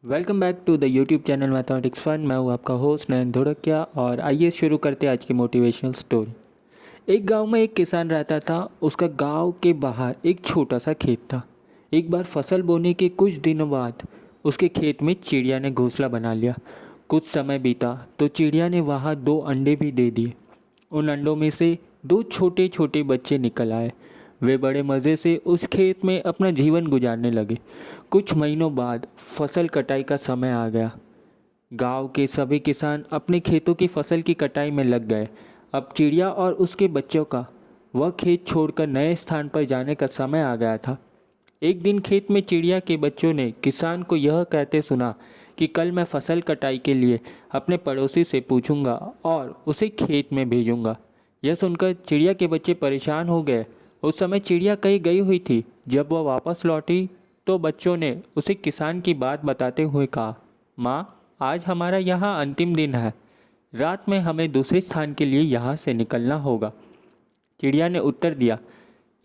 Welcome back to the YouTube channel mathematics fun. मैं हूँ आपका होस्ट नयन धोड़किया और आइए शुरू करते हैं आज की मोटिवेशनल स्टोरी। एक गांव में एक किसान रहता था। उसका गांव के बाहर एक छोटा सा खेत था। एक बार फसल बोने के कुछ दिनों बाद उसके खेत में चिड़िया ने घोंसला बना लिया। कुछ समय बीता तो चिड़िया ने वहाँ 2 अंडे भी दे दिए। उन अंडों में से 2 छोटे छोटे बच्चे निकल आए। वे बड़े मज़े से उस खेत में अपना जीवन गुजारने लगे। कुछ महीनों बाद फसल कटाई का समय आ गया। गांव के सभी किसान अपने खेतों की फसल की कटाई में लग गए। अब चिड़िया और उसके बच्चों का वह खेत छोड़कर नए स्थान पर जाने का समय आ गया था। एक दिन खेत में चिड़िया के बच्चों ने किसान को यह कहते सुना कि कल मैं फसल कटाई के लिए अपने पड़ोसी से पूछूंगा और उसे खेत में भेजूंगा। यह सुनकर चिड़िया के बच्चे परेशान हो गए। उस समय चिड़िया कहीं गई हुई थी। जब वह वापस लौटी तो बच्चों ने उसे किसान की बात बताते हुए कहा, माँ, आज हमारा यहाँ अंतिम दिन है। रात में हमें दूसरे स्थान के लिए यहाँ से निकलना होगा। चिड़िया ने उत्तर दिया,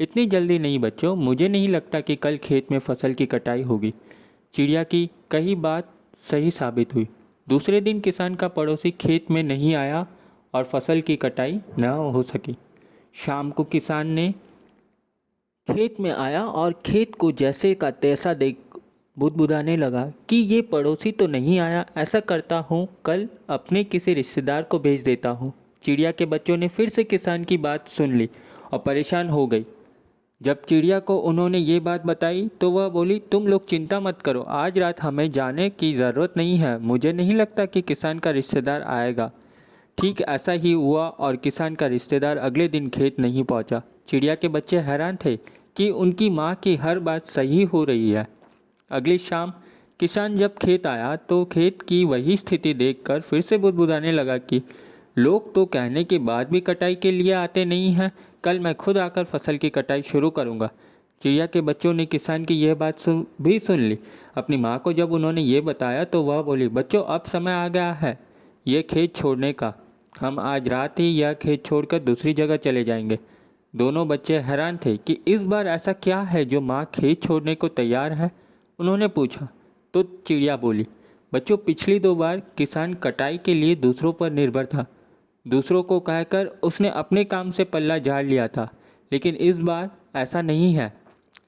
इतनी जल्दी नहीं बच्चों, मुझे नहीं लगता कि कल खेत में फसल की कटाई होगी। चिड़िया की कही बात सही साबित हुई। दूसरे दिन किसान का पड़ोसी खेत में नहीं आया और फसल की कटाई न हो सकी। शाम को किसान ने खेत में आया और खेत को जैसे का तैसा देख बुदबुदाने लगा कि ये पड़ोसी तो नहीं आया। ऐसा करता हूँ, कल अपने किसी रिश्तेदार को भेज देता हूँ। चिड़िया के बच्चों ने फिर से किसान की बात सुन ली और परेशान हो गई। जब चिड़िया को उन्होंने ये बात बताई तो वह बोली, तुम लोग चिंता मत करो, आज रात हमें जाने की ज़रूरत नहीं है। मुझे नहीं लगता कि किसान का रिश्तेदार आएगा। ठीक ऐसा ही हुआ और किसान का रिश्तेदार अगले दिन खेत नहीं पहुंचा। चिड़िया के बच्चे हैरान थे कि उनकी माँ की हर बात सही हो रही है। अगली शाम किसान जब खेत आया तो खेत की वही स्थिति देखकर फिर से बुदबुदाने लगा कि लोग तो कहने के बाद भी कटाई के लिए आते नहीं हैं। कल मैं खुद आकर फसल की कटाई शुरू करूँगा। चिड़िया के बच्चों ने किसान की यह बात सुन ली। अपनी माँ को जब उन्होंने ये बताया तो वह बोली, बच्चों, अब समय आ गया है ये खेत छोड़ने का। हम आज रात ही यह खेत छोड़कर दूसरी जगह चले जाएंगे। दोनों बच्चे हैरान थे कि इस बार ऐसा क्या है जो माँ खेत छोड़ने को तैयार है। उन्होंने पूछा तो चिड़िया बोली, बच्चों, पिछली 2 बार किसान कटाई के लिए दूसरों पर निर्भर था। दूसरों को कहकर उसने अपने काम से पल्ला झाड़ लिया था, लेकिन इस बार ऐसा नहीं है।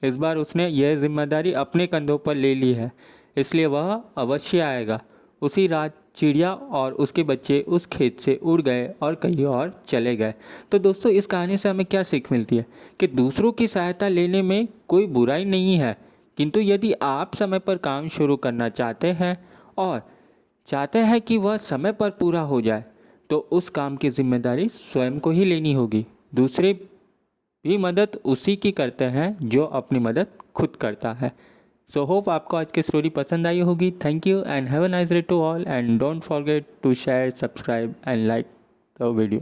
इस बार उसने यह जिम्मेदारी अपने कंधों पर ले ली है, इसलिए वह अवश्य आएगा। उसी रात चिड़िया और उसके बच्चे उस खेत से उड़ गए और कहीं और चले गए। तो दोस्तों, इस कहानी से हमें क्या सीख मिलती है कि दूसरों की सहायता लेने में कोई बुराई नहीं है, किंतु यदि आप समय पर काम शुरू करना चाहते हैं और चाहते हैं कि वह समय पर पूरा हो जाए, तो उस काम की जिम्मेदारी स्वयं को ही लेनी होगी। दूसरे भी मदद उसी की करते हैं जो अपनी मदद खुद करता है। सो होप आपको आज की स्टोरी पसंद आई होगी। Thank you and have a nice day to all and don't forget to share, subscribe and like the video.